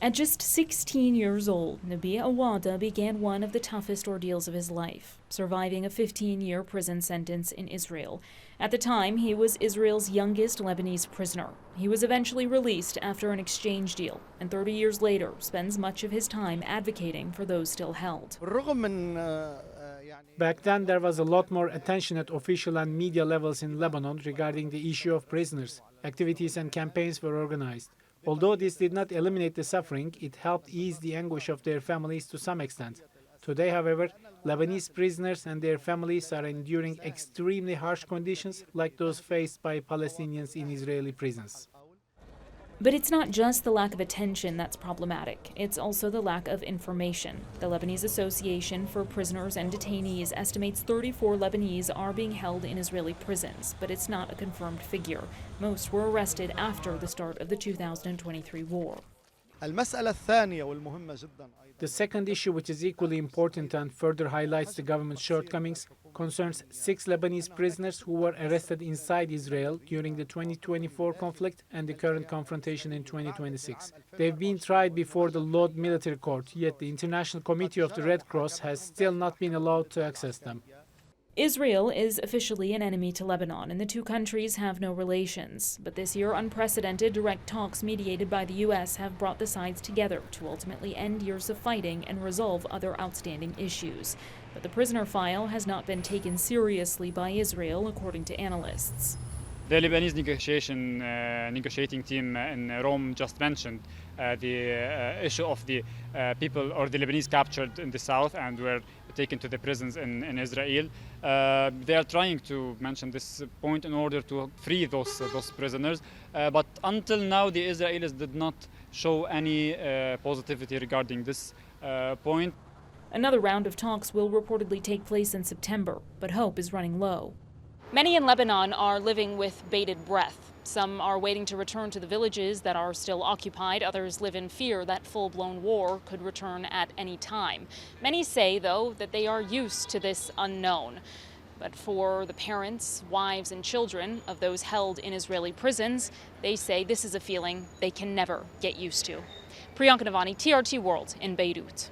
At just 16 years old, Nabi Awada began one of the toughest ordeals of his life, surviving a 15-year prison sentence in Israel. At the time, he was Israel's youngest Lebanese prisoner. He was eventually released after an exchange deal, and 30 years later spends much of his time advocating for those still held. Back then, there was a lot more attention at official and media levels in Lebanon regarding the issue of prisoners. Activities and campaigns were organized. Although this did not eliminate the suffering, it helped ease the anguish of their families to some extent. Today, however, Lebanese prisoners and their families are enduring extremely harsh conditions like those faced by Palestinians in Israeli prisons. But it's not just the lack of attention that's problematic, it's also the lack of information. The Lebanese Association for Prisoners and Detainees estimates 34 Lebanese are being held in Israeli prisons, but it's not a confirmed figure. Most were arrested after the start of the 2023 war. The second issue, which is equally important and further highlights the government's shortcomings, concerns 6 Lebanese prisoners who were arrested inside Israel during the 2024 conflict and the current confrontation in 2026. They've been tried before the Lod Military Court, yet the International Committee of the Red Cross has still not been allowed to access them. Israel is officially an enemy to Lebanon, and the two countries have no relations. But this year, unprecedented direct talks mediated by the U.S. have brought the sides together to ultimately end years of fighting and resolve other outstanding issues. But the prisoner file has not been taken seriously by Israel, according to analysts. The Lebanese negotiating team in Rome just mentioned the issue of the people or the Lebanese captured in the south and were taken to the prisons in Israel. They are trying to mention this point in order to free those prisoners. But until now, the Israelis did not show any positivity regarding this point. Another round of talks will reportedly take place in September, but hope is running low. Many in Lebanon are living with bated breath. Some are waiting to return to the villages that are still occupied. Others live in fear that full-blown war could return at any time. Many say, though, that they are used to this unknown. But for the parents, wives, and children of those held in Israeli prisons, they say this is a feeling they can never get used to. Priyanka Navani, TRT World in Beirut.